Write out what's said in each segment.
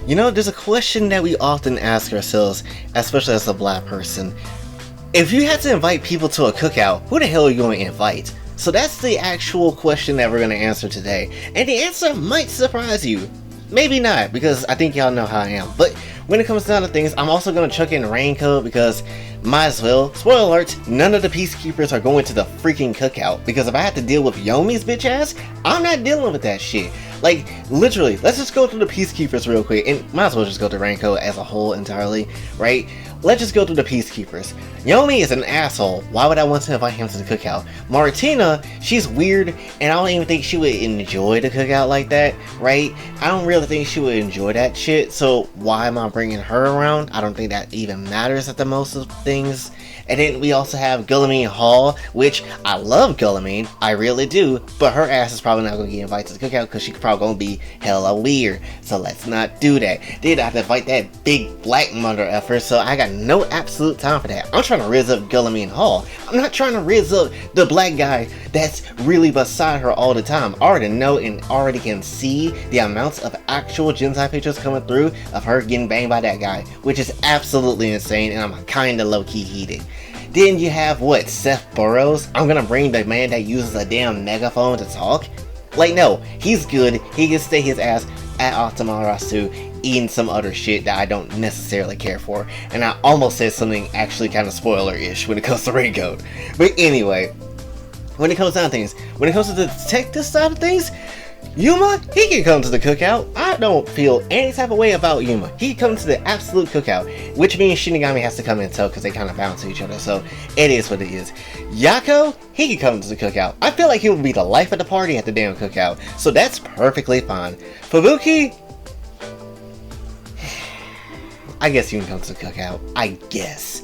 You know, there's a question that we often ask ourselves, especially as a black person. If you had to invite people to a cookout, who the hell are you going to invite? So that's the actual question that we're going to answer today. And the answer might surprise you. Maybe not, because I think y'all know how I am. But when it comes down to things, I'm also going to chuck in Raincoat because might as well. Spoiler alert, none of the Peacekeepers are going to the freaking cookout. Because if I have to deal with Yomi's bitch ass, I'm not dealing with that shit. Like, literally, let's just go through the Peacekeepers real quick. And might as well just go to Raincoat as a whole entirely, right? Let's just go through the Peacekeepers. Yomi is an asshole. Why would I want to invite him to the cookout? Martina, she's weird, and I don't even think she would enjoy the cookout like that, right? I don't really think she would enjoy that shit, so why am I bringing her around? I don't think that even matters at the most of things. And then we also have Guillemine Hall, which I love Guillemine, I really do, but her ass is probably not going to get invited to the cookout because she's probably going to be hella weird, so let's not do that. Then I have to fight that big black mother effer, so I got no absolute time for that. I'm trying to rizz up Guillemine Hall. I'm not trying to rizz up the black guy that's really beside her all the time. I already know and already can see the amounts of actual Gentai pictures coming through of her getting banged by that guy, which is absolutely insane, and I'm kinda low-key heated. Then you have, what, Seth Burrows? I'm gonna bring the man that uses a damn megaphone to talk? Like, no, he's good. He can stay his ass at Atamarasu eating some other shit that I don't necessarily care for. And I almost said something actually kind of spoiler-ish when it comes to Raincoat. But anyway, when it comes down to things, when it comes to the detective side of things, Yuma, he can come to the cookout. I don't feel any type of way about Yuma. He can come to the absolute cookout, which means Shinigami has to come in tow because they kind of bounce to each other, so it is what it is. Yako, he can come to the cookout. I feel like he would be the life of the party at the damn cookout, so that's perfectly fine. Fubuki, I guess you can come to the cookout. I guess.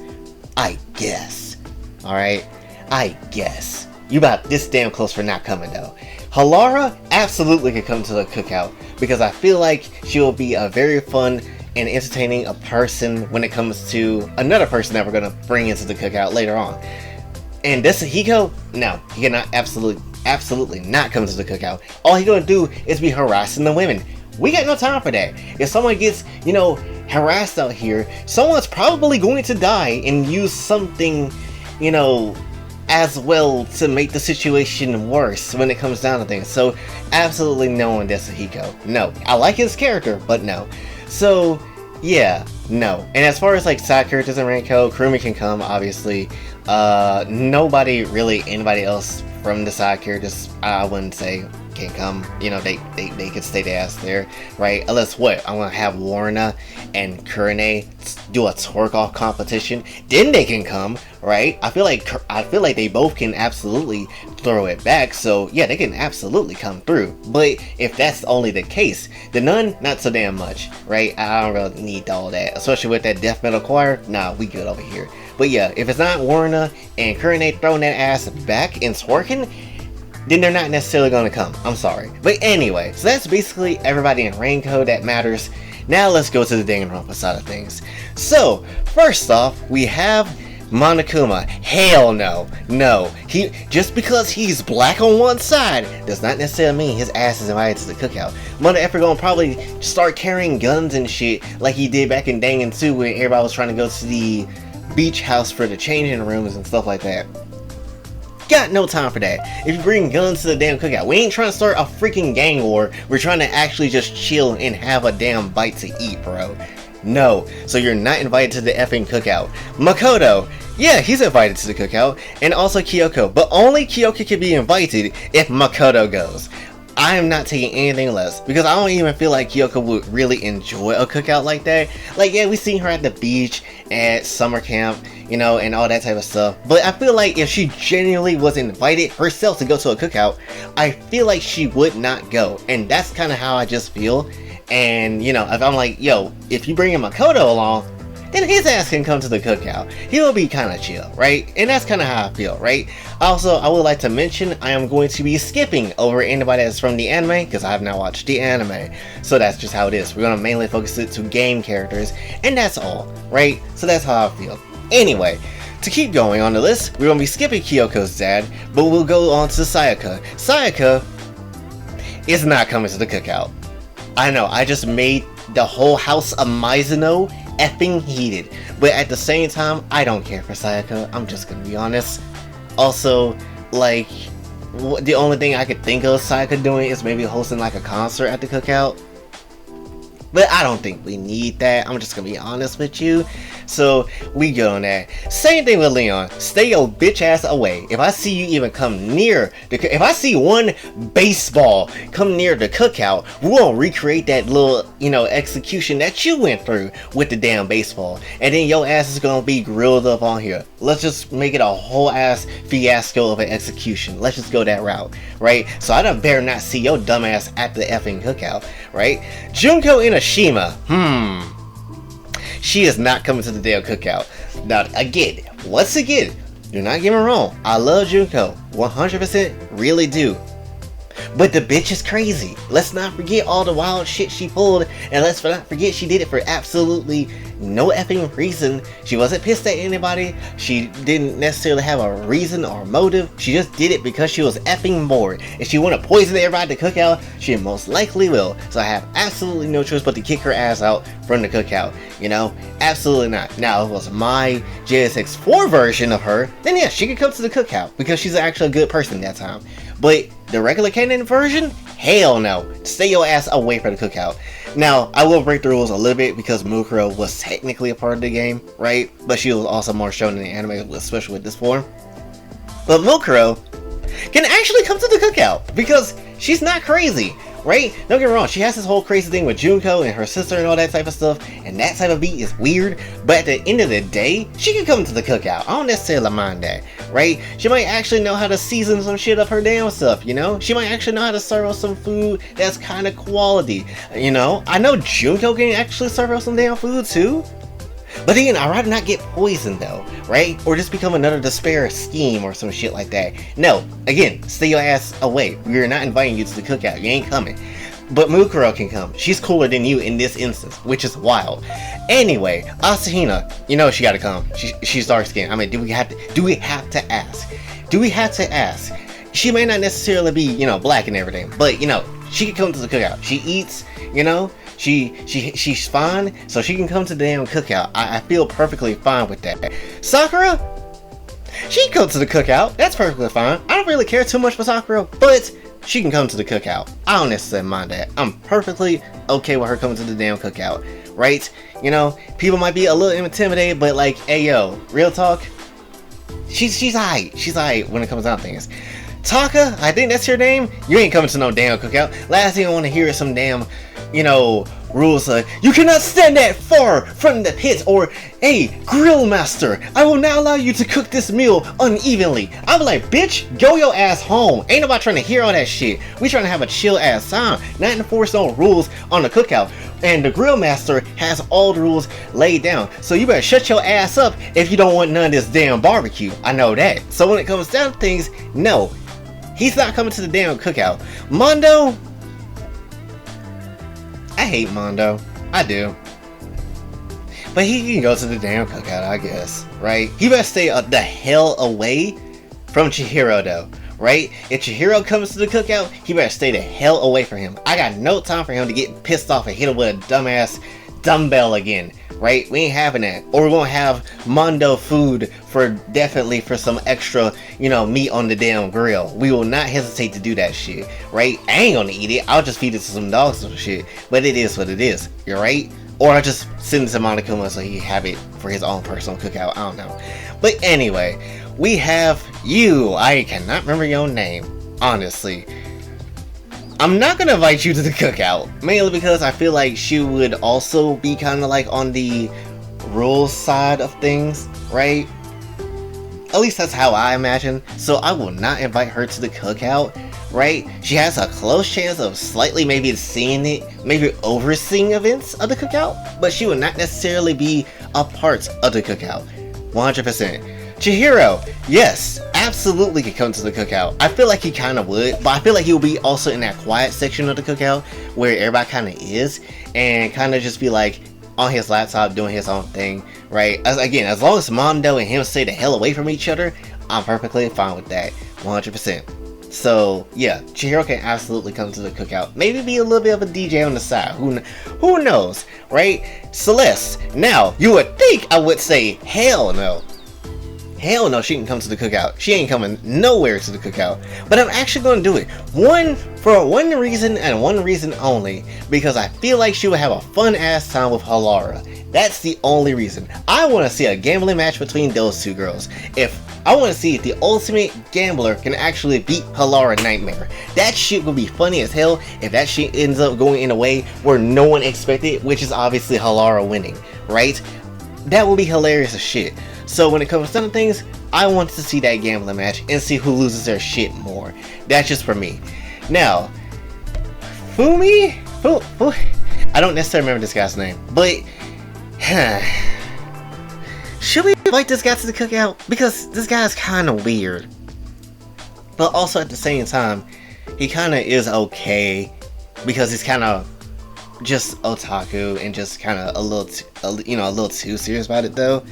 Alright? I guess. You about this damn close for not coming though. Halara absolutely could come to the cookout because I feel like she will be a very fun and entertaining a person when it comes to another person that we're going to bring into the cookout later on. And Desahiko, no, he cannot absolutely not come to the cookout. All he's going to do is be harassing the women. We got no time for that. If someone gets, harassed out here, someone's probably going to die and use something, as well to make the situation worse when it comes down to things. So absolutely no on Desahiko. No. I like his character, but no. So yeah, no. And as far as like side characters in Raincoat, Kurumi can come, obviously. Nobody anybody else from the side characters, I wouldn't say can come. They could stay their ass there, right? Unless what? I'm gonna have Warna and Kurine do a twerk off competition. Then they can come, right? I feel like they both can absolutely throw it back. So yeah, they can absolutely come through. But if that's only the case, the Nun, not so damn much, right? I don't really need all that, especially with that death metal choir. Nah, we good over here. But yeah, if it's not Warna and Kurine throwing that ass back and twerking, then they're not necessarily going to come. I'm sorry. But anyway, so that's basically everybody in Raincoat that matters. Now let's go to the Danganronpa side of things. So, first off, we have Monokuma. Hell no. No. Just because he's black on one side does not necessarily mean his ass is invited to the cookout. Mother effer gonna probably start carrying guns and shit like he did back in Dangan 2 when everybody was trying to go to the beach house for the changing rooms and stuff like that. Got no time for that. If you bring guns to the damn cookout, we ain't trying to start a freaking gang war. We're trying to actually just chill and have a damn bite to eat, bro. No. So you're not invited to the effing cookout. Makoto, yeah, he's invited to the cookout. And also Kyoko. But only Kyoko can be invited if Makoto goes. I am not taking anything less because I don't even feel like Kyoko would really enjoy a cookout like that. Like, yeah, we seen her at the beach, at summer camp, and all that type of stuff. But I feel like if she genuinely was invited herself to go to a cookout, I feel like she would not go. And that's kind of how I just feel. And, if I'm like, yo, if you bring Makoto along, then his ass can come to the cookout. He'll be kind of chill, right? And that's kind of how I feel, right? Also, I would like to mention I am going to be skipping over anybody that's from the anime because I have not watched the anime. So that's just how it is. We're going to mainly focus it to game characters, and that's all, right? So that's how I feel. Anyway, to keep going on the list, we're going to be skipping Kyoko's dad, but we'll go on to Sayaka. Sayaka is not coming to the cookout. I know, I just made the whole house of Mizuno effing heated. But at the same time, I don't care for Sayaka. I'm just gonna be honest. Also, like, the only thing I could think of Sayaka doing is maybe hosting like a concert at the Cookout. But I don't think we need that. I'm just gonna be honest with you. So we good on that. Same thing with Leon. Stay your bitch ass away. If I see you even come near if I see one baseball come near the Cookout, we're gonna recreate that little, execution that you went through with the damn baseball. And then your ass is gonna be grilled up on here. Let's just make it a whole ass fiasco of an execution. Let's just go that route, right? So I done better not see your dumb ass at the effing Cookout, right? Junko Inoshima, she is not coming to the damn Cookout. Now, once again, do not get me wrong, I love Junko, 100% really do. But the bitch is crazy. Let's not forget all the wild shit she pulled, and let's not forget she did it for absolutely no effing reason. She wasn't pissed at anybody. She didn't necessarily have a reason or motive. She just did it because she was effing bored. If she want to poison everybody at the Cookout, she most likely will. So I have absolutely no choice but to kick her ass out from the Cookout. Absolutely not. Now, if it was my JSX4 version of her, then yeah, she could come to the Cookout because she's actually a good person that time. But the regular canon version, hell no. Stay your ass away from the Cookout. Now, I will break the rules a little bit because Mukuro was technically a part of the game, right? But she was also more shown in the anime, especially with this form. But Mukuro can actually come to the Cookout because she's not crazy, right? Don't get me wrong, she has this whole crazy thing with Junko and her sister and all that type of stuff, and that type of beat is weird, but at the end of the day, she can come to the Cookout. I don't necessarily mind that, right? She might actually know how to season some shit up her damn stuff, She might actually know how to serve up some food that's kind of quality, I know Junko can actually serve up some damn food too. But again, I'd rather not get poisoned though, right? Or just become another despair scheme or some shit like that. No, again, stay your ass away. We're not inviting you to the Cookout. You ain't coming. But Mukuro can come. She's cooler than you in this instance, which is wild. Anyway, Asahina, she gotta come. She's dark skinned. I mean, do we have to ask? Do we have to ask? She may not necessarily be, black and everything, but she can come to the Cookout. She eats, she's fine, so she can come to the damn Cookout. I feel perfectly fine with that. Sakura, she can come to the Cookout. That's perfectly fine. I don't really care too much for Sakura, but she can come to the Cookout. I don't necessarily mind that. I'm perfectly okay with her coming to the damn Cookout, right? People might be a little intimidated, but like, hey yo, real talk, she's alright. She's alright when it comes down to things. Taka, I think that's your name. You ain't coming to no damn Cookout. Last thing I want to hear is some damn, rules like, you cannot stand that far from the pit, or, hey, grill master, I will not allow you to cook this meal unevenly. I'm like, bitch, go your ass home. Ain't nobody trying to hear all that shit. We trying to have a chill ass time, not enforce no rules on the Cookout. And the grill master has all the rules laid down. So you better shut your ass up if you don't want none of this damn barbecue. I know that. So when it comes down to things, no. He's not coming to the damn Cookout. Mondo, I hate Mondo. I do. But he can go to the damn Cookout, I guess. Right? He better stay the hell away from Chihiro, though. Right? If Chihiro comes to the Cookout, he better stay the hell away from him. I got no time for him to get pissed off and hit him with a dumbass dumbbell again. Right? We ain't having that. Or we're gonna have Mondo food for some extra, meat on the damn grill. We will not hesitate to do that shit. Right? I ain't gonna eat it. I'll just feed it to some dogs or shit. But it is what it is. You're right? Or I'll just send it to Monokuma so he have it for his own personal cookout. I don't know. But anyway, we have you. I cannot remember your name, honestly. I'm not gonna invite you to the Cookout, mainly because I feel like she would also be kind of like on the rules side of things, right? At least that's how I imagine. So I will not invite her to the Cookout, right? She has a close chance of slightly maybe seeing it, maybe overseeing events of the Cookout, but she will not necessarily be a part of the Cookout, 100%. Chihiro, yes, absolutely could come to the Cookout. I feel like he kind of would, but I feel like he'll be also in that quiet section of the Cookout where everybody kind of is, and kind of just be like on his laptop doing his own thing, right? As long as Mondo and him stay the hell away from each other, I'm perfectly fine with that, 100%. So yeah, Chihiro can absolutely come to the cookout. Maybe be a little bit of a DJ on the side. Who knows, right? Celeste. Now you would think I would say hell no. Hell no, she can come to the cookout. She ain't coming nowhere to the cookout. But I'm actually going to do it. For one reason and one reason only. Because I feel like she would have a fun ass time with Halara. That's the only reason. I want to see a gambling match between those two girls. I want to see if the ultimate gambler can actually beat Halara Nightmare. That shit would be funny as hell if that shit ends up going in a way where no one expected, which is obviously Halara winning, right? That would be hilarious as shit. So when it comes to some things, I want to see that gambling match and see who loses their shit more. That's just for me. Now, Fumi? I don't necessarily remember this guy's name, but should we invite this guy to the cookout? Because this guy's kind of weird. But also at the same time, he kind of is okay because he's kind of just otaku and just kind of a little too serious about it though.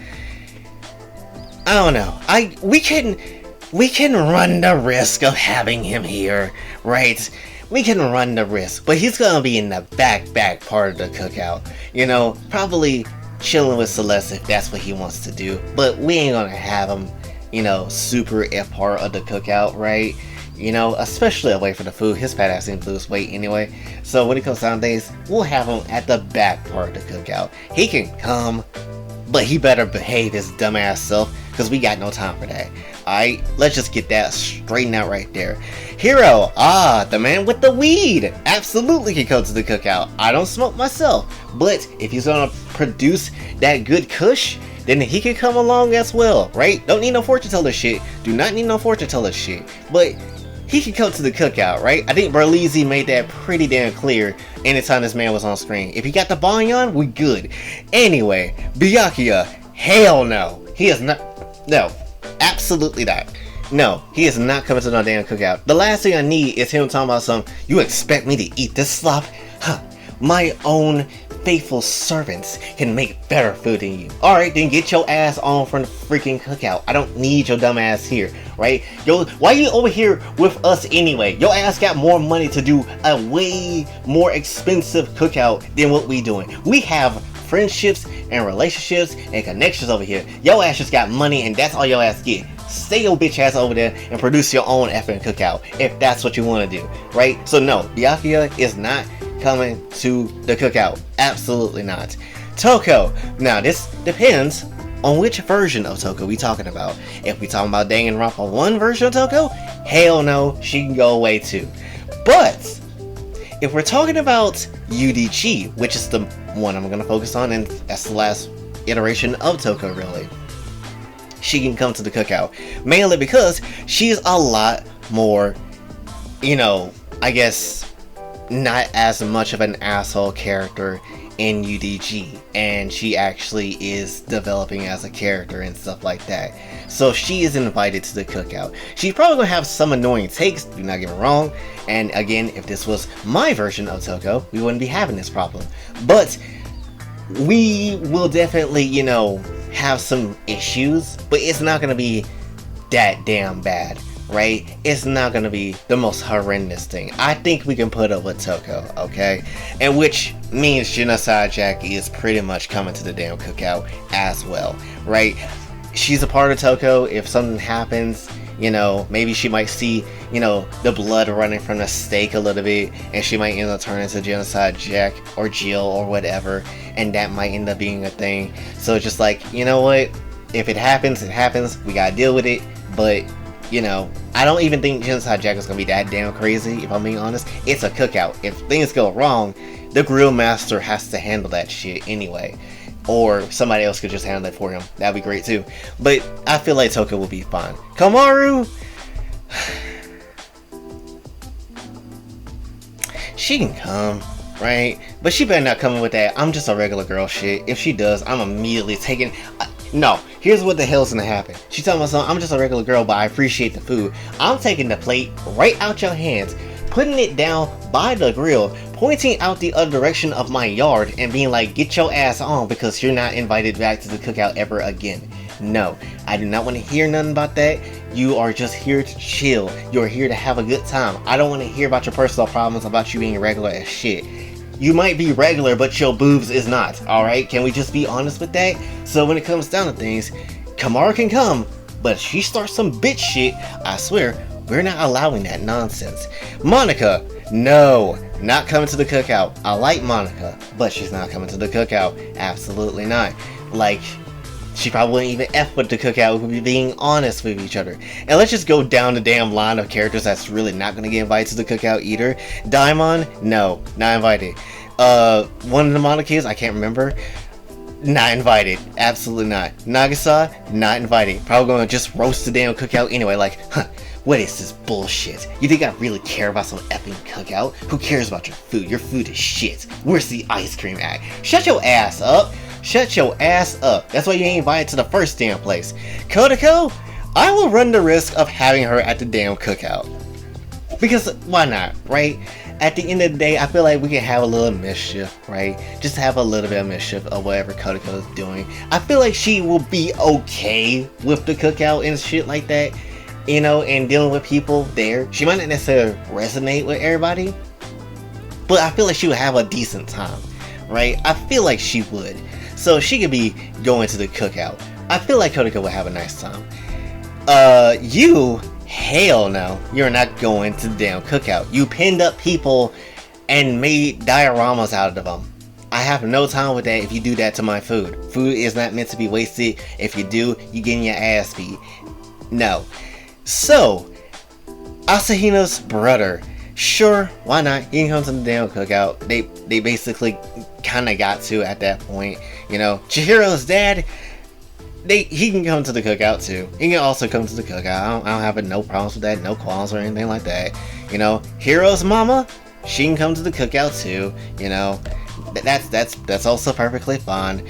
I don't know. We can run the risk of having him here, right? We can run the risk, but he's gonna be in the back part of the cookout. You know, probably chilling with Celeste if that's what he wants to do. But we ain't gonna have him, you know, super a part of the cookout, right? You know, especially away from the food. His fat ass needs to lose weight anyway. So when it comes down to things, we'll have him at the back part of the cookout. He can come, but he better behave his dumbass self, because we got no time for that. Alright, let's just get that straightened out right there. Hero, the man with the weed, absolutely can come to the cookout. I don't smoke myself, but if he's gonna produce that good kush, then he can come along as well, right? Don't need no fortune teller shit. Do not need no fortune teller shit. But he can come to the cookout, right? I think Berlizzi made that pretty damn clear anytime this man was on screen. If he got the bong on, we good. Anyway, Byakuya, hell no. He is not. No, absolutely not. No, he is not coming to no damn cookout. The last thing I need is him talking about some, you expect me to eat this slop? Huh, my own faithful servants can make better food than you. Alright, then get your ass on from the freaking cookout. I don't need your dumb ass here, right? Yo, why you over here with us anyway? Your ass got more money to do a way more expensive cookout than what we doing. We have friendships and relationships and connections over here. Your ass just got money and that's all your ass get. Stay your bitch ass over there and produce your own effing cookout if that's what you want to do, right? So no, Byakuya is not coming to the cookout. Absolutely not. Toko. Now this depends on which version of Toko we talking about. If we talking about Danganronpa 1 version of Toko, hell no, she can go away too. But if we're talking about UDG, which is the one I'm gonna focus on, and that's the last iteration of Toko really, she can come to the cookout. Mainly because she's a lot more, you know, I guess not as much of an asshole character in UDG, and she actually is developing as a character and stuff like that. So she is invited to the cookout. She's probably gonna have some annoying takes, do not get me wrong, and again, if this was my version of Toko, we wouldn't be having this problem. But we will definitely, you know, have some issues, but it's not gonna be that damn bad, right? It's not gonna be the most horrendous thing. I think we can put up with Toko, okay? And which means Genocide Jackie is pretty much coming to the damn cookout as well, right? She's a part of Toko. If something happens, you know, maybe she might see, you know, the blood running from the stake a little bit, and she might end up turning into Genocide Jack or Jill or whatever, and that might end up being a thing. So it's just like, you know what? If it happens, it happens. We gotta deal with it. But, you know, I don't even think Genocide Jack is gonna be that damn crazy, if I'm being honest. It's a cookout. If things go wrong, the grill master has to handle that shit anyway. Or somebody else could just handle it for him. That'd be great too. But I feel like Toko will be fine. Komaru, she can come, right? But she better not come with that I'm just a regular girl shit. If she does, I'm immediately taking... No, here's what the hell's gonna happen. She's talking about something, I'm just a regular girl, but I appreciate the food. I'm taking the plate right out your hands, putting it down by the grill, pointing out the other direction of my yard, and being like, get your ass on, because you're not invited back to the cookout ever again. No, I do not want to hear nothing about that. You are just here to chill. You're here to have a good time. I don't want to hear about your personal problems, about you being regular as shit. You might be regular, but your boobs is not, alright? Can we just be honest with that? So when it comes down to things, Kamara can come, but if she starts some bitch shit, I swear, we're not allowing that nonsense. Monica, no, not coming to the cookout. I like Monica, but she's not coming to the cookout. Absolutely not. Like, she probably wouldn't even F with the cookout. We'll be being honest with each other. And let's just go down the damn line of characters that's really not going to get invited to the cookout either. Daimon, no, not invited. One of the Monicas, I can't remember, not invited. Absolutely not. Nagisa, not invited. Probably going to just roast the damn cookout anyway. Like, huh, what is this bullshit? You think I really care about some effing cookout? Who cares about your food? Your food is shit. Where's the ice cream at? Shut your ass up. Shut your ass up. That's why you ain't invited to the first damn place. Kodako, I will run the risk of having her at the damn cookout. Because why not, right? At the end of the day, I feel like we can have a little mischief, right? Just have a little bit of mischief of whatever Kodako is doing. I feel like she will be okay with the cookout and shit like that, you know, and dealing with people there. She might not necessarily resonate with everybody, but I feel like she would have a decent time, right? I feel like she would. So she could be going to the cookout. I feel like Kodako would have a nice time. You, hell no, you're not going to the damn cookout. You pinned up people and made dioramas out of them. I have no time with that if you do that to my food. Food is not meant to be wasted. If you do, you're getting your ass beat. No. So, Asahina's brother. Sure, why not? He can come to the damn cookout. They basically kind of got to at that point. You know, Chihiro's dad, he can come to the cookout too. He can also come to the cookout. I don't have no problems with that, no qualms or anything like that. You know, Hiro's mama, she can come to the cookout too. You know, that's also perfectly fine.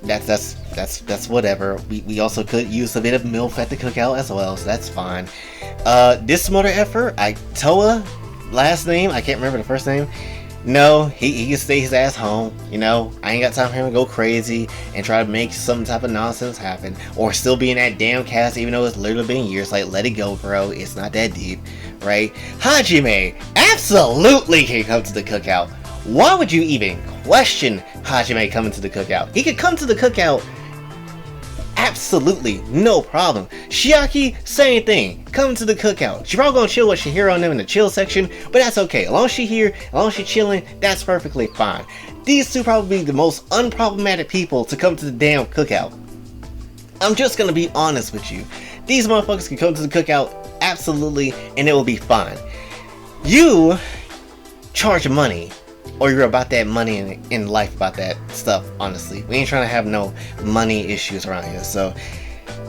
That's whatever. We also could use a bit of MILF at the cookout as well, so that's fine. This motor effort, Toa, last name, I can't remember the first name. No, he can stay his ass home. You know, I ain't got time for him to go crazy and try to make some type of nonsense happen, or still be in that damn cast even though it's literally been years. Like, let it go, bro. It's not that deep, right? Hajime absolutely can come to the cookout. Why would you even question Hajime coming to the cookout? He could come to the cookout. Absolutely, no problem. Shiaki, same thing. Coming to the cookout. She probably gonna chill with Chihiro and them in the chill section, but that's okay. As long as she here, as long as she chilling, that's perfectly fine. These two probably be the most unproblematic people to come to the damn cookout. I'm just gonna be honest with you. These motherfuckers can come to the cookout, absolutely, and it will be fine. You charge money, or you're about that money in life, about that stuff, honestly. We ain't trying to have no money issues around here, so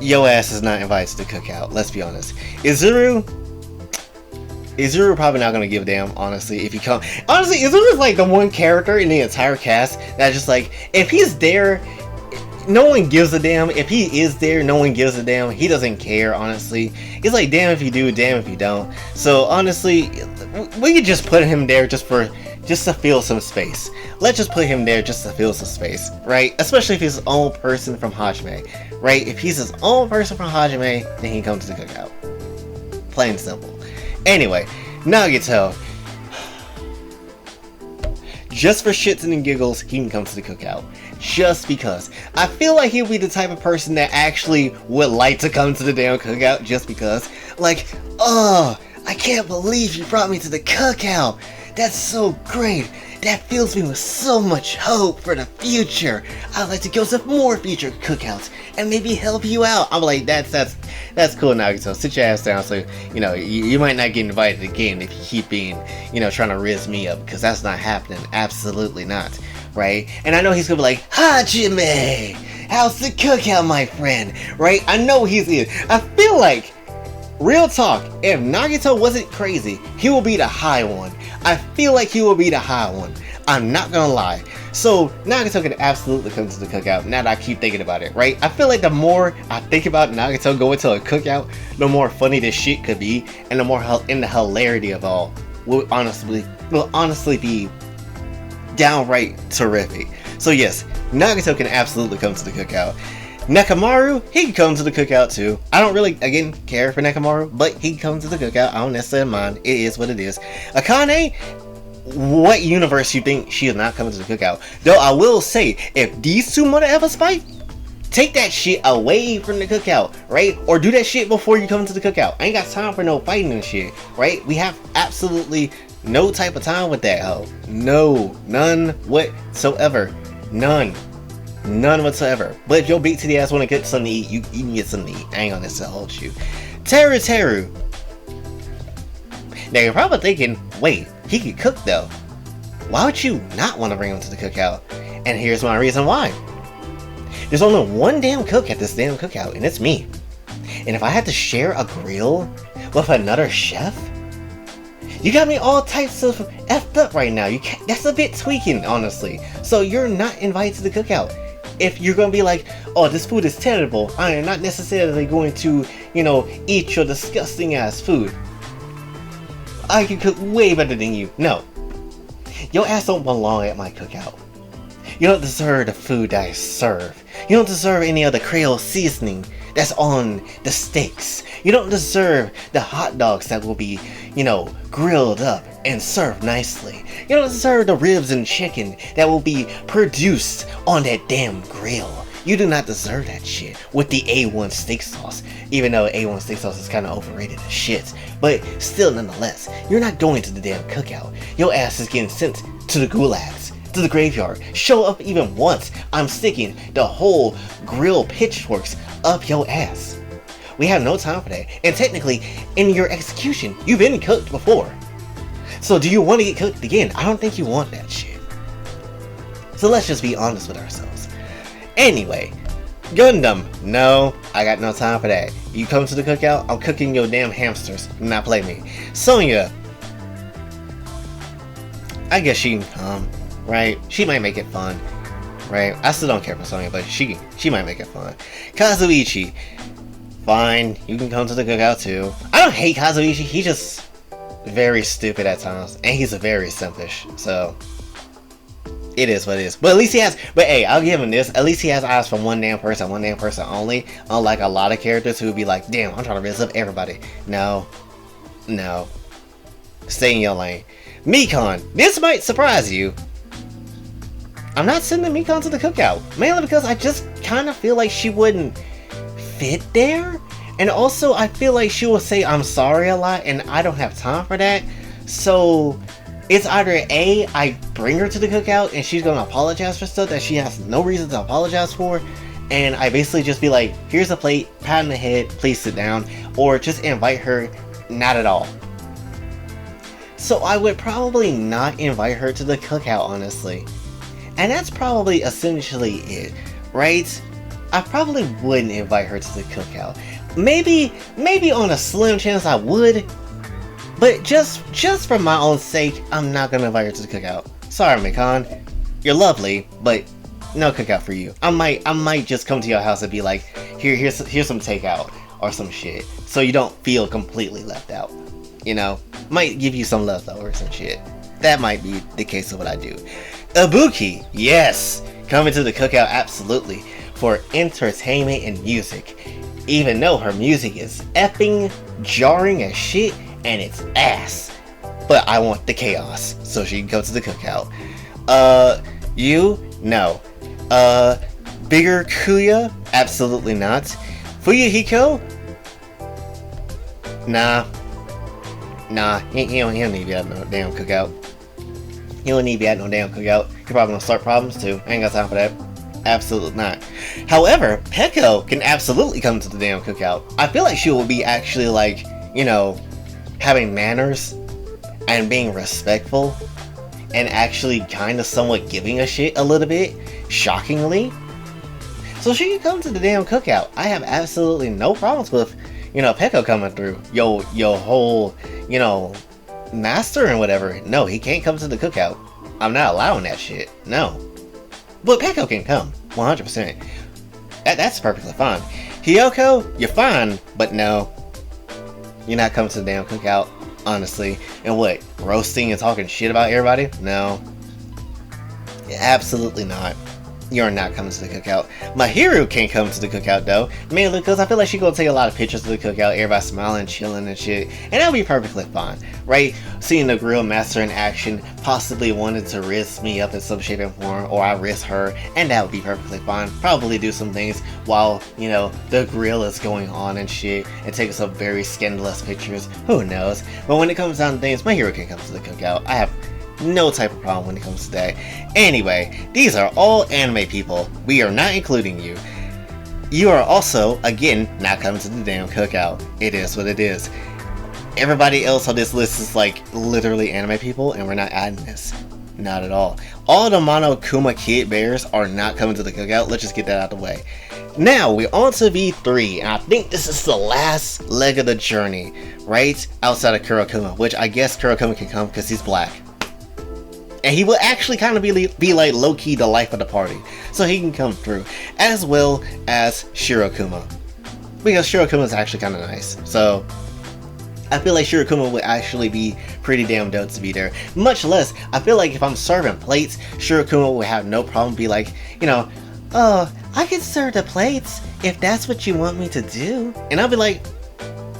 yo ass is not invited to the cookout, let's be honest. Izuru probably not gonna give a damn, honestly, if he come. Honestly, Izuru's like the one character in the entire cast that's just like, if he's there, no one gives a damn. If he is there, no one gives a damn. He doesn't care, honestly. It's like, damn if you do, damn if you don't. So honestly, we could just put him there just to fill some space. Let's just put him there just to fill some space, right? Especially if he's his own person from Hajime, right? If he's his own person from Hajime, then he can come to the cookout. Plain and simple. Anyway, Nagito. Just for shits and giggles, he can come to the cookout. Just because. I feel like he'll be the type of person that actually would like to come to the damn cookout just because. Like, oh, I can't believe you brought me to the cookout. That's so great. That fills me with so much hope for the future. I'd like to go to more future cookouts and maybe help you out. I'm like, that's cool, Nagito. Sit your ass down, so you know you might not get invited again if you keep being, you know, trying to rizz me up, because that's not happening. Absolutely not, right? And I know he's gonna be like, Hajime, how's the cookout, my friend? Right? I know he's in. I feel like, real talk, if Nagito wasn't crazy, he will be the high one. I feel like he will be the high one. I'm not gonna lie. So Nagito can absolutely come to the cookout now that I keep thinking about it, right? I feel like the more I think about Nagito going to a cookout, the more funny this shit could be, and the more in the hilarity of all will honestly be downright terrific. So yes, Nagito can absolutely come to the cookout. Nekomaru, he can come to the cookout too. I don't really, again, care for Nekomaru, but he can come to the cookout. I don't necessarily mind. It is what it is. Akane, what universe you think she is not coming to the cookout? Though I will say, if these two want to ever fight, take that shit away from the cookout, right? Or do that shit before you come to the cookout. I ain't got time for no fighting and shit, right? We have absolutely no type of time with that hoe. No, none whatsoever. None whatsoever. But if your big titty ass want to get something to eat, you can get something to eat. I ain't gonna necessarily hold you. Teru. Now you're probably thinking, wait, he can cook though. Why would you not want to bring him to the cookout? And here's my reason why. There's only one damn cook at this damn cookout, and it's me. And if I had to share a grill with another chef, you got me all types of effed up right now. That's a bit tweaking, honestly. So you're not invited to the cookout. If you're gonna be like, oh, this food is terrible, I am not necessarily going to, eat your disgusting ass food. I can cook way better than you. No. Your ass don't belong at my cookout. You don't deserve the food that I serve. You don't deserve any of the Creole seasoning that's on the steaks. You don't deserve the hot dogs that will be, grilled up and served nicely. You don't deserve the ribs and chicken that will be produced on that damn grill. You do not deserve that shit with the A1 steak sauce. Even though A1 steak sauce is kind of overrated as shit. But still, nonetheless, you're not going to the damn cookout. Your ass is getting sent to the gulags, to the graveyard. Show up even once, I'm sticking the whole grill pitchforks up your ass. We have no time for that. And technically, in your execution, you've been cooked before. So do you want to get cooked again? I don't think you want that shit. So let's just be honest with ourselves. Anyway, Gundam, no, I got no time for that. You come to the cookout, I'm cooking your damn hamsters. Do not play me. Sonya, I guess she can come, right? She might make it fun, right? I still don't care for Sonya, but she might make it fun. Kazuichi, fine, you can come to the cookout too. I don't hate Kazuichi, he's just very stupid at times, and he's very selfish, so it is what it is. But at least he has, but hey, I'll give him this, at least he has eyes for one damn person only, unlike a lot of characters who would be like, damn, I'm trying to raise up everybody. No, stay in your lane. Mikon, this might surprise you. I'm not sending Mikon to the cookout, mainly because I just kind of feel like she wouldn't fit there, and also I feel like she will say I'm sorry a lot, and I don't have time for that. So it's either A, I bring her to the cookout and she's gonna apologize for stuff that she has no reason to apologize for, and I basically just be like, here's a plate, pat on the head, please sit down, or just invite her not at all. So I would probably not invite her to the cookout, honestly. And that's probably essentially it, right? I probably wouldn't invite her to the cookout. Maybe on a slim chance I would, but just for my own sake, I'm not gonna invite her to the cookout. Sorry, Mikon. You're lovely, but no cookout for you. I might just come to your house and be like, here's some takeout or some shit, so you don't feel completely left out. Might give you some leftovers and shit. That might be the case of what I do. Ibuki, yes, coming to the cookout absolutely for entertainment and music. Even though her music is effing jarring as shit and it's ass, but I want the chaos, so she can go to the cookout. No. Bigger Kuya, absolutely not. Fuyuhiko, nah, he don't need to be at no damn cookout. He don't need to be at no damn cookout. You're probably gonna start problems too. I ain't got time for that. Absolutely not. However, Peko can absolutely come to the damn cookout. I feel like she will be actually like, having manners and being respectful and actually kind of somewhat giving a shit a little bit, shockingly. So she can come to the damn cookout. I have absolutely no problems with, Peko coming through. Yo whole, master and whatever. No, he can't come to the cookout. I'm not allowing that shit. No. But Peko can come, 100%. That's perfectly fine. Hiyoko, you're fine, but no. You're not coming to the damn cookout, honestly. And what, roasting and talking shit about everybody? No. Absolutely not. you're not coming to the cookout. Mahiru can't come to the cookout though, mainly because I feel like she's gonna take a lot of pictures of the cookout, everybody smiling, chilling and shit, and that'll be perfectly fine, right? Seeing the grill master in action, possibly wanted to risk me up in some shape and form, or I risk her, and that would be perfectly fine. Probably do some things while, you know, the grill is going on and shit, and take some very scandalous pictures, who knows? But when it comes down to things, Mahiru can come to the cookout. I have no type of problem when it comes to that. Anyway, these are all anime people. We are not including you. You are also, again, not coming to the damn cookout. It is what it is. Everybody else on this list is like literally anime people, and we're not adding this. Not at all. All the Monokuma Kid Bears are not coming to the cookout. Let's just get that out of the way. Now, we're on to V3, and I think this is the last leg of the journey, right? Outside of Kurokuma, which I guess Kurokuma can come because he's black. And he will actually kind of be like low-key the life of the party. So he can come through. As well as Shirokuma. Because Shirokuma is actually kind of nice. So I feel like Shirokuma would actually be pretty damn dope to be there. Much less, I feel like if I'm serving plates, Shirokuma would have no problem be like, you know, oh, I can serve the plates if that's what you want me to do. And I'll be like,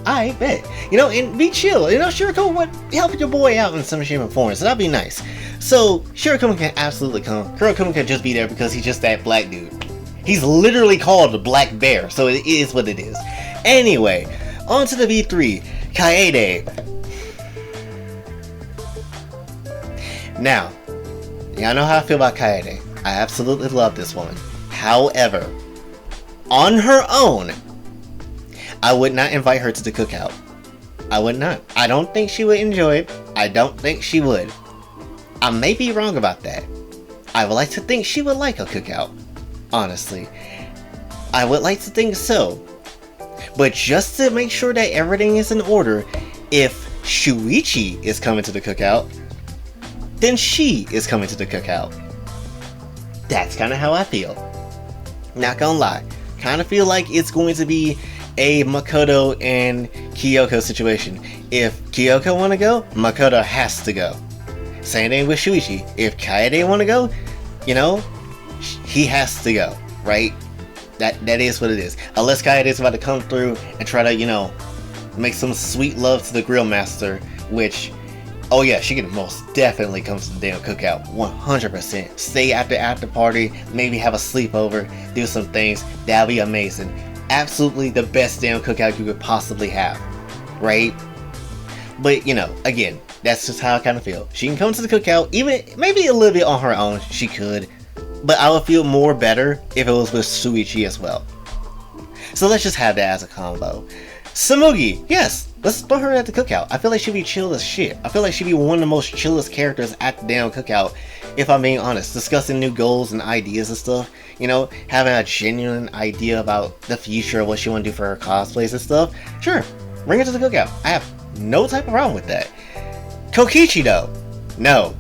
I bet. You know, and be chill. You know, Shirokuma would help your boy out in some shape or form. So that'd be nice. So, Shirokuma can absolutely come. Kurokuma can just be there because he's just that black dude. He's literally called the Black Bear, so it is what it is. Anyway, on to the V3, Kaede. Now, y'all know how I feel about Kaede. I absolutely love this woman. However, on her own, I would not invite her to the cookout. I would not. I don't think she would enjoy it. I don't think she would. I may be wrong about that. I would like to think she would like a cookout. Honestly. I would like to think so. But just to make sure that everything is in order, if Shuichi is coming to the cookout, then she is coming to the cookout. That's kind of how I feel. Not gonna lie. Kind of feel like it's going to be a Makoto and Kyoko situation. If Kyoko want to go, Makoto has to go. Same thing with Shuichi. If Kaede want to go, you know, he has to go, right? That is what it is. Unless Kaede is about to come through and try to, you know, make some sweet love to the grill master, which, oh yeah, she can most definitely come to the damn cookout, 100%. Stay at the after party, maybe have a sleepover, do some things. That'd be amazing. Absolutely the best damn cookout you could possibly have, right? But, you know, again, that's just how I kind of feel. She can come to the cookout, even maybe a little bit on her own, she could. But I would feel more better if it was with Shuichi as well. So let's just have that as a combo. Samugi, yes, let's throw her at the cookout. I feel like she'd be chill as shit. I feel like she'd be one of the most chillest characters at the damn cookout, if I'm being honest. Discussing new goals and ideas and stuff. You know, having a genuine idea about the future of what she want to do for her cosplays and stuff. Sure, bring her to the cookout. I have no type of problem with that. Kokichi though, no.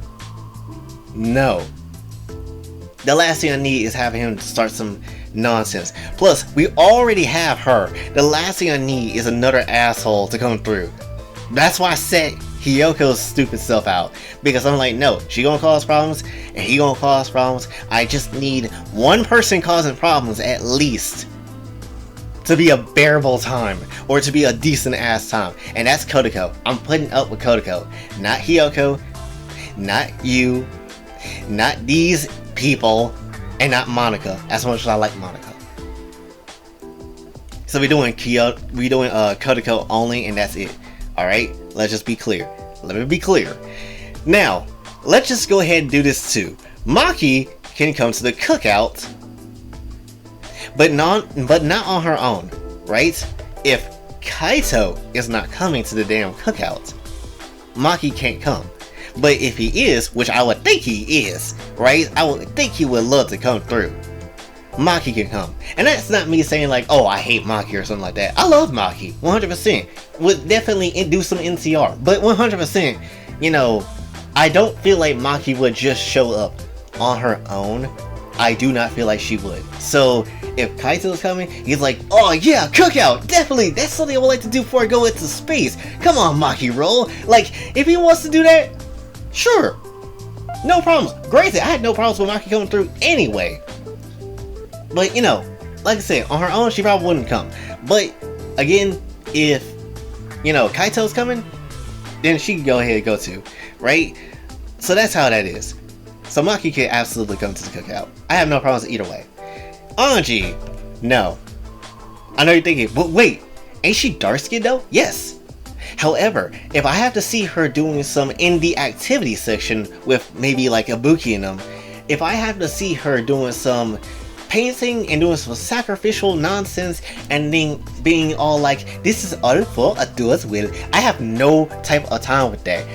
The last thing I need is having him start some nonsense. Plus, we already have her. The last thing I need is another asshole to come through. That's why I set Hiyoko's stupid self out. Because I'm like, no, she gonna cause problems, and he gonna cause problems. I just need one person causing problems at least to be a bearable time, or to be a decent ass time, and that's Kodako. I'm putting up with Kodako, not Hiyoko, not you, not these people, and not Monica, as much as I like Monica. So we're doing Kodako only, and that's it. Alright, let's just be clear. Let me be clear. Now, let's just go ahead and do this too. Maki can come to the cookout, but not on her own, right? If Kaito is not coming to the damn cookout, Maki can't come. But if he is, which I would think he is, right? I would think he would love to come through. Maki can come. And that's not me saying like, oh, I hate Maki or something like that. I love Maki, 100%. Would definitely do some NCR, but 100%, you know, I don't feel like Maki would just show up on her own. I do not feel like she would. So if Kaito's coming, he's like, oh yeah, cookout, definitely, that's something I would like to do before I go into space. Come on, Maki, roll. Like, if he wants to do that, sure, no problems. Granted, I had no problems with Maki coming through anyway. But, you know, like I said, on her own, she probably wouldn't come. But, again, if, you know, Kaito's coming, then she can go ahead and go too, right? So that's how that is. So Maki can absolutely come to the cookout. I have no problems either way. Anji, no. I know you're thinking, but wait, ain't she dark-skinned though? Yes. However, if I have to see her doing some in the activity section with maybe like Ibuki in them, if I have to see her doing some painting and doing some sacrificial nonsense and then being all like, this is all for Adua's will, I have no type of time with that.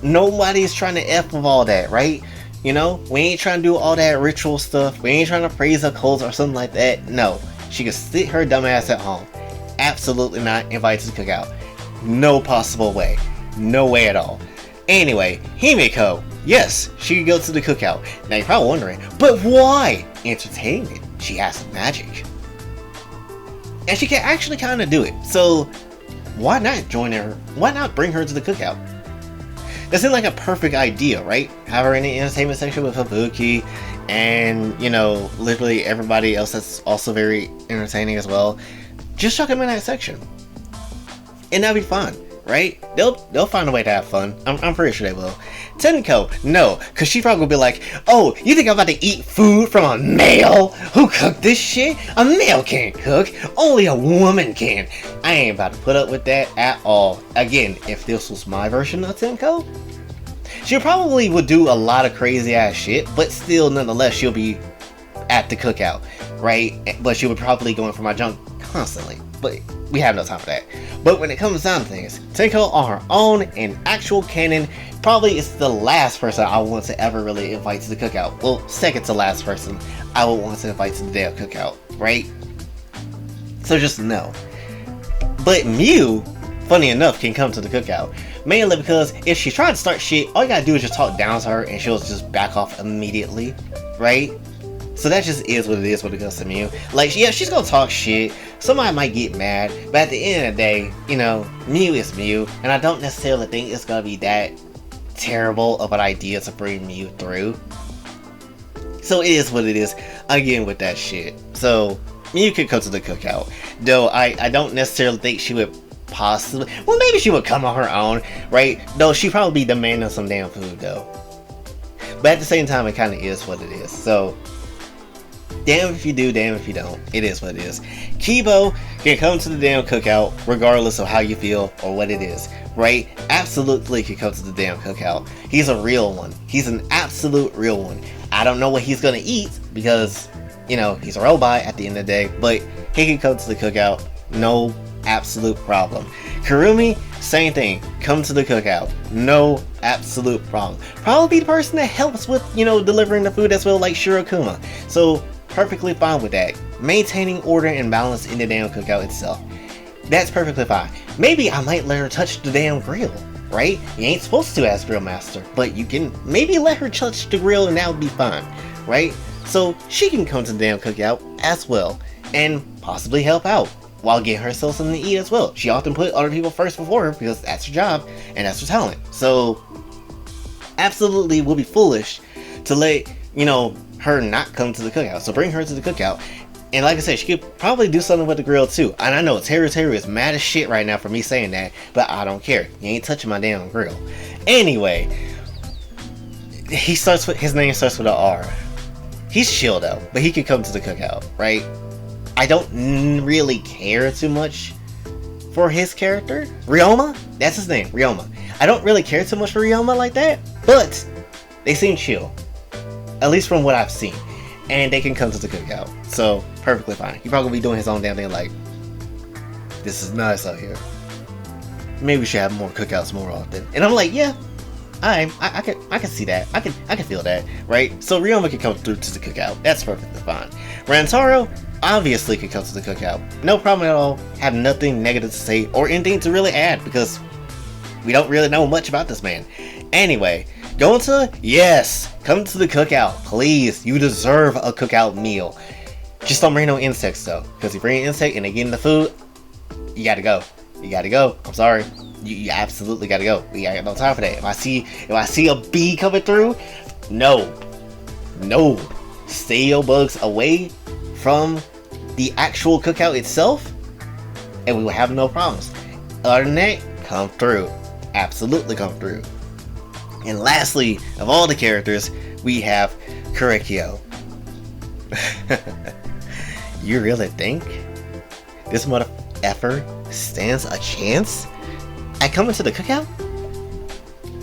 Nobody's trying to F with all that, right? You know, we ain't trying to do all that ritual stuff. We ain't trying to praise her clothes or something like that. No, she can sit her dumb ass at home. Absolutely not invited to the cookout. No possible way. No way at all. Anyway, Himiko. Yes, she could go to the cookout. Now you're probably wondering, but why? Entertainment. She has magic. And she can actually kind of do it. So, why not join her? Why not bring her to the cookout? That seemed like a perfect idea, right? Have her in the entertainment section with Ibuki and, you know, literally everybody else that's also very entertaining as well. Just chuck them in that section. And that'll be fun, right? They'll find a way to have fun. I'm pretty sure they will. Tenko, no, because she probably will be like, oh, you think I'm about to eat food from a male? Who cooked this shit? A male can't cook. Only a woman can. I ain't about to put up with that at all. Again, if this was my version of Tenko, she probably would do a lot of crazy ass shit, but still, nonetheless, she'll be at the cookout, right? But she would probably go in for my junk constantly. But we have no time for that. But when it comes down to things, Tenko on her own in actual canon probably is the last person I want to ever really invite to the cookout. Well, second to last person I would want to invite to the damn cookout, right? So just no. But Mew, funny enough, can come to the cookout. Mainly because if she tried to start shit, all you gotta do is just talk down to her and she'll just back off immediately, right? So that just is what it is when it comes to Mew. Like, yeah, she's gonna talk shit. Somebody might get mad, but at the end of the day, you know, Mew is Mew, and I don't necessarily think it's gonna be that terrible of an idea to bring Mew through. So it is what it is, again, with that shit. So, Mew could come to the cookout. Though, I don't necessarily think she would possibly... Well, maybe she would come on her own, right? Though, she'd probably be demanding some damn food, though. But at the same time, it kind of is what it is. So... damn if you do, damn if you don't. It is what it is. Kibo can come to the damn cookout regardless of how you feel or what it is, right? Absolutely can come to the damn cookout. He's a real one. He's an absolute real one. I don't know what he's gonna eat because, you know, he's a robot at the end of the day, but he can come to the cookout. No absolute problem. Kurumi, same thing. Come to the cookout. No absolute problem. Probably be the person that helps with, you know, delivering the food as well, like Shirokuma. So, perfectly fine with that. Maintaining order and balance in the damn cookout itself. That's perfectly fine. Maybe I might let her touch the damn grill, right? You ain't supposed to as grill master, but you can maybe let her touch the grill and that would be fine, right? So she can come to the damn cookout as well and possibly help out while getting herself something to eat as well. She often put other people first before her because that's her job and that's her talent. So absolutely would be foolish to let, you know, her not come to the cookout. So bring her to the cookout. And like I said, she could probably do something with the grill too. And I know Terry is mad as shit right now for me saying that, but I don't care. You ain't touching my damn grill. Anyway, his name starts with an R. He's chill though, but he could come to the cookout, right? I don't really care too much for his character. Ryoma? That's his name, Ryoma. I don't really care too much for Ryoma like that, but they seem chill. At least from what I've seen. And they can come to the cookout. So, perfectly fine. He probably be doing his own damn thing like, this is nice out here. Maybe we should have more cookouts more often. And I'm like, yeah, I can see that. I can feel that, right? So Ryoma can come through to the cookout. That's perfectly fine. Rantaro obviously can come to the cookout. No problem at all. Have nothing negative to say or anything to really add because we don't really know much about this man. Anyway, Gonta, yes, come to the cookout, please. You deserve a cookout meal. Just don't bring no insects though, because if you bring an insect and they get in the food, you gotta go. You gotta go. I'm sorry, you absolutely gotta go. We ain't got no time for that. If I see a bee coming through, no, stay your bugs away from the actual cookout itself, and we will have no problems. Other than that, come through. Absolutely come through. And lastly, of all the characters, we have Kurekyo. You really think this mother effer stands a chance at coming to the cookout?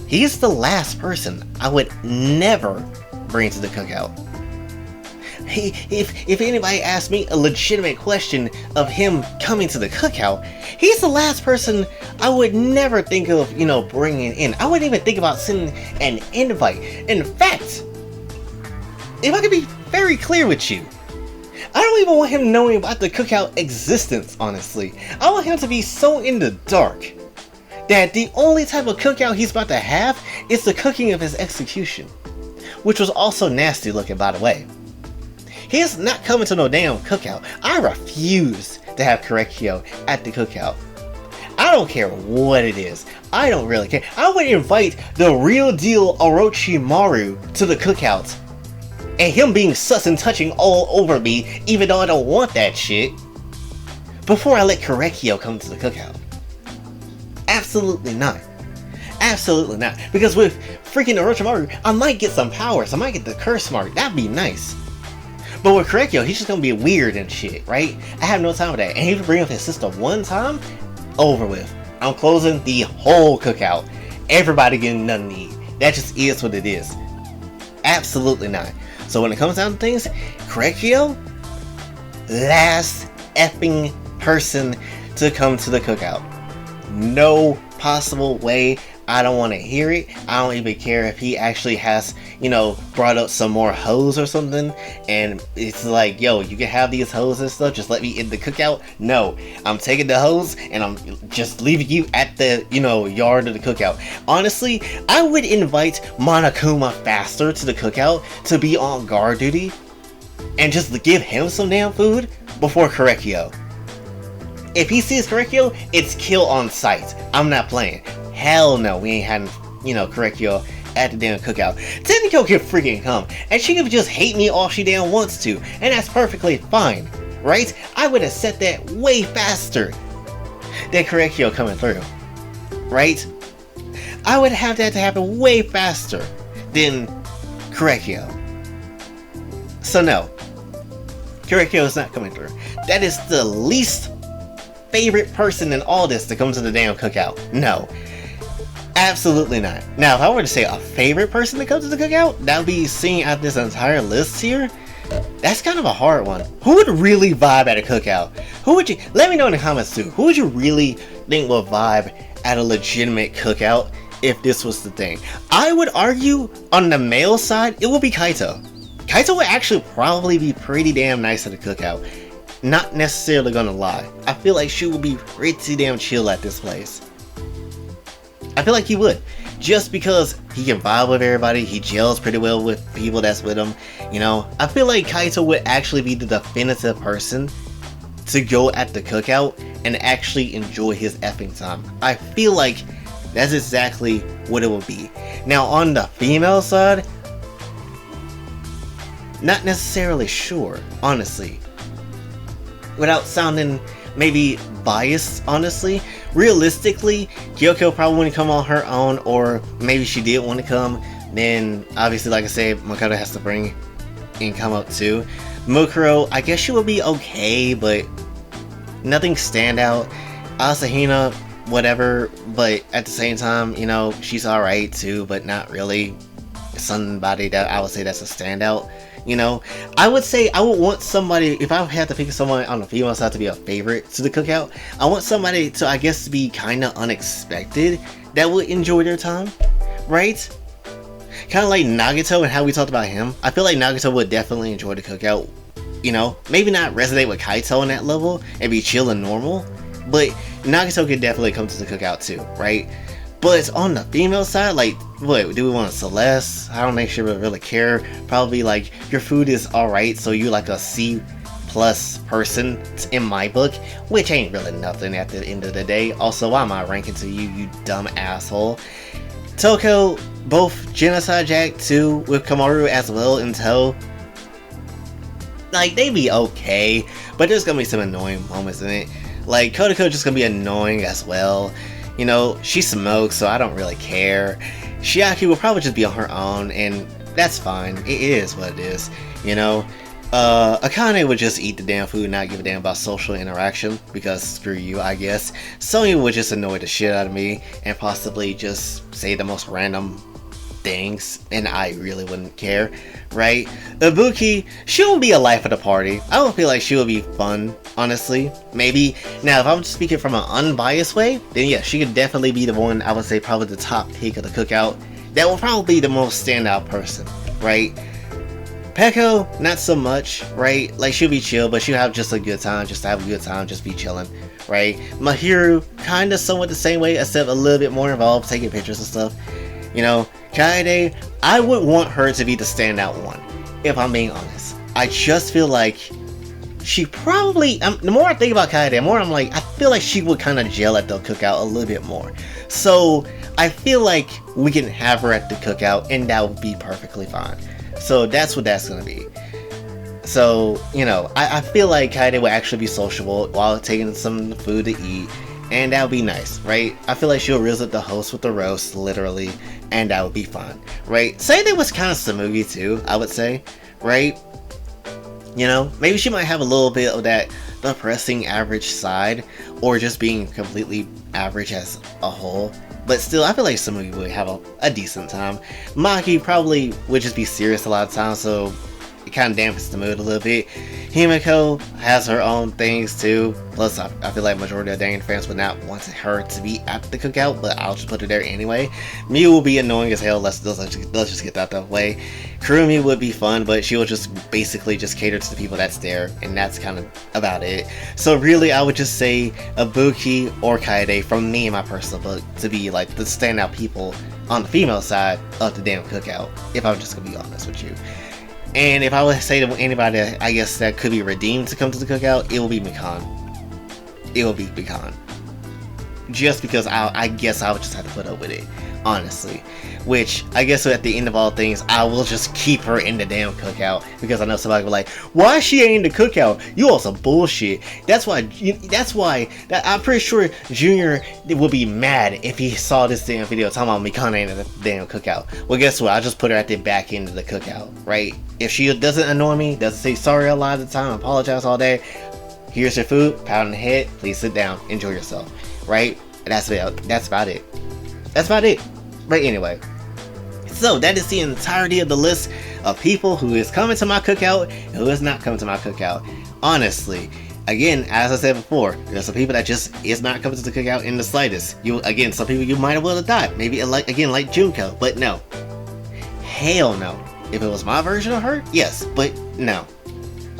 He's the last person I would never bring to the cookout. If anybody asks me a legitimate question of him coming to the cookout, he's the last person I would never think of, bringing in. I wouldn't even think about sending an invite. In fact, if I could be very clear with you, I don't even want him knowing about the cookout existence, honestly. I want him to be so in the dark that the only type of cookout he's about to have is the cooking of his execution. Which was also nasty looking, by the way. He is not coming to no damn cookout. I refuse to have Kurekyo at the cookout. I don't care what it is. I don't really care. I would invite the real deal Orochimaru to the cookout. And him being sus and touching all over me, even though I don't want that shit, before I let Kurekyo come to the cookout. Absolutely not. Absolutely not. Because with freaking Orochimaru, I might get some powers. I might get the curse mark. That'd be nice. But with Kurekyo, he's just gonna be weird and shit, right? I have no time for that. And he would bring up his sister one time, over with. I'm closing the whole cookout. Everybody getting nothing to eat. That just is what it is. Absolutely not. So when it comes down to things, Kurekyo, last effing person to come to the cookout. No possible way. I don't want to hear it. I don't even care if he actually has, brought up some more hoes or something. And it's like, yo, you can have these hoes and stuff. Just let me in the cookout. No, I'm taking the hoes and I'm just leaving you at the, yard of the cookout. Honestly, I would invite Monokuma faster to the cookout to be on guard duty. And just give him some damn food before Kurekyo. If he sees Kurekyo, it's kill on sight. I'm not playing. Hell no, we ain't having, Kurekyo at the damn cookout. Teniko can freaking come, and she can just hate me all she damn wants to, and that's perfectly fine, right? I would have said that way faster than Kurekyo coming through, right? I would have that to happen way faster than Kurekyo. So no, Kurekyo is not coming through. That is the least favorite person in all this to come to the damn cookout. No. Absolutely not. Now, if I were to say a favorite person to come to the cookout, that would be seeing out this entire list here. That's kind of a hard one. Who would really vibe at a cookout? Who would you... Let me know in the comments too. Who would you really think would vibe at a legitimate cookout if this was the thing? I would argue on the male side, it would be Kaito. Kaito would actually probably be pretty damn nice at a cookout. Not necessarily gonna lie. I feel like she would be pretty damn chill at this place. I feel like he would. Just because he can vibe with everybody, he gels pretty well with people that's with him. I feel like Kaito would actually be the definitive person to go at the cookout and actually enjoy his effing time. I feel like that's exactly what it would be. Now on the female side, not necessarily sure, honestly. Without sounding maybe biased, honestly. Realistically, Gyoko probably wouldn't come on her own, or maybe she did want to come. Then, obviously, like I said, Makoto has to bring and come up too. Mukuro, I guess she would be okay, but nothing standout. Asahina, whatever, but at the same time, she's alright too, but not really somebody that I would say that's a standout. I would say I would want somebody, if I had to pick someone on the female side to be a favorite to the cookout, I want somebody to, I guess, be kind of unexpected that would enjoy their time, right? Kind of like Nagato and how we talked about him. I feel like Nagato would definitely enjoy the cookout, maybe not resonate with Kaito on that level and be chill and normal, but Nagato could definitely come to the cookout too, right? But on the female side, like, what, do we want Celeste? I don't think she would really care. Probably, like, your food is alright, so you're like a C+ person in my book, which ain't really nothing at the end of the day. Also, why am I ranking to you, you dumb asshole? Toko, both Genocide Jack 2 with Kamaru as well in tow. like, they be okay, but there's gonna be some annoying moments in it. Like, Kodako just gonna be annoying as well. You know, she smokes, so I don't really care. Chiaki will probably just be on her own, and that's fine. It is what it is, you know? Akane would just eat the damn food and not give a damn about social interaction, because screw you, I guess. Sonya would just annoy the shit out of me, and possibly just say the most random things, and I really wouldn't care, right? Ibuki, she will be a life of the party. I don't feel like she will be fun, honestly. Maybe. Now, if I'm speaking from an unbiased way, then yeah, she could definitely be the one, I would say probably the top pick of the cookout. That will probably be the most standout person, right? Peko, not so much, right? Like, she'll be chill, but she'll have just a good time, just to have a good time, just be chilling, right? Mahiru, kinda somewhat the same way, except a little bit more involved, taking pictures and stuff. You know, Kaede, I would want her to be the standout one, if I'm being honest. I just feel like she probably, the more I think about Kaede, the more I'm like, I feel like she would kind of gel at the cookout a little bit more. So, I feel like we can have her at the cookout, and that would be perfectly fine. So that's what that's gonna be. So, you know, I feel like Kaede would actually be sociable while taking some food to eat, and that would be nice, right? I feel like she'll visit the host with the roast, literally, and that would be fun, right? Same thing was kind of Samugi too, I would say, right? You know, maybe she might have a little bit of that depressing average side, or just being completely average as a whole. But still, I feel like Samugi would have a decent time. Maki probably would just be serious a lot of times, so it kind of dampens the mood a little bit. Himiko has her own things too. Plus, I feel like majority of Dangan fans would not want her to be at the cookout, but I'll just put her there anyway. Miu will be annoying as hell. Let's just get that out of the way. Kurumi would be fun, but she will just basically just cater to the people that's there, and that's kind of about it. So really, I would just say Ibuki or Kaede, from me and my personal book, to be like the standout people on the female side of the damn cookout, if I'm just gonna be honest with you. And if I would say to anybody, I guess that could be redeemed to come to the cookout, it will be Mikan. It will be Mikan. Just because I guess I would just have to put up with it, honestly. Which, I guess at the end of all things, I will just keep her in the damn cookout. Because I know somebody will be like, why she ain't in the cookout? You all some bullshit. That's why I'm pretty sure Junior will be mad if he saw this damn video talking about Mikan ain't in the damn cookout. Well, guess what? I'll just put her at the back end of the cookout, right? If she doesn't annoy me, doesn't say sorry a lot of the time, apologize all day, here's your food, pat on the head, please sit down, enjoy yourself, right? And that's about it. That's about it. But anyway, so that is the entirety of the list of people who is coming to my cookout and who is not coming to my cookout. Honestly, again, as I said before, there's some people that just is not coming to the cookout in the slightest. Some people you might have well have thought, maybe like Junko, but no. Hell no. If it was my version of her, yes, but no.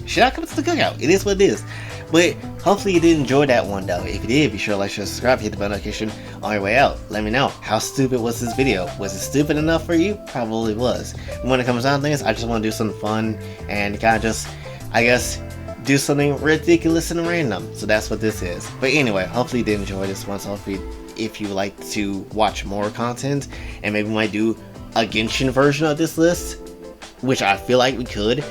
Should I come to the cookout? It is what it is. But hopefully you did enjoy that one though. If you did, be sure to like, share, subscribe, hit the bell notification on your way out. Let me know, how stupid was this video? Was it stupid enough for you? Probably was. When it comes down to things, I just want to do something fun and kind of just, I guess, do something ridiculous and random. So that's what this is. But anyway, hopefully you did enjoy this one. So hopefully if you like to watch more content, and maybe we might do a Genshin version of this list, which I feel like we could,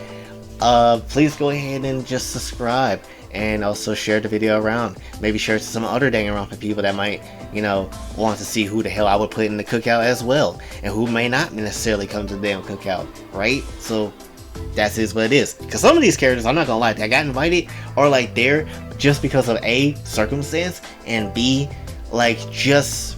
please go ahead and just subscribe. And also share the video around. Maybe share it to some other Danganronpa people that might, you know, want to see who the hell I would put in the cookout as well. And who may not necessarily come to the damn cookout, right? So, that is what it is. Because some of these characters, I'm not gonna lie, that got invited are like there just because of A, circumstance, and B, like just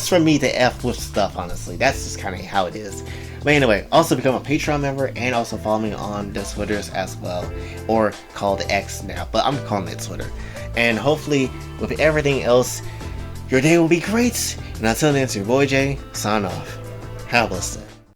for me to F with stuff, honestly. That's just kind of how it is. But anyway, also become a Patreon member and also follow me on the Twitters as well, or called X now, but I'm calling it Twitter. And hopefully, with everything else, your day will be great. And until then, it's your boy Jay, sign off. Have a blessed day.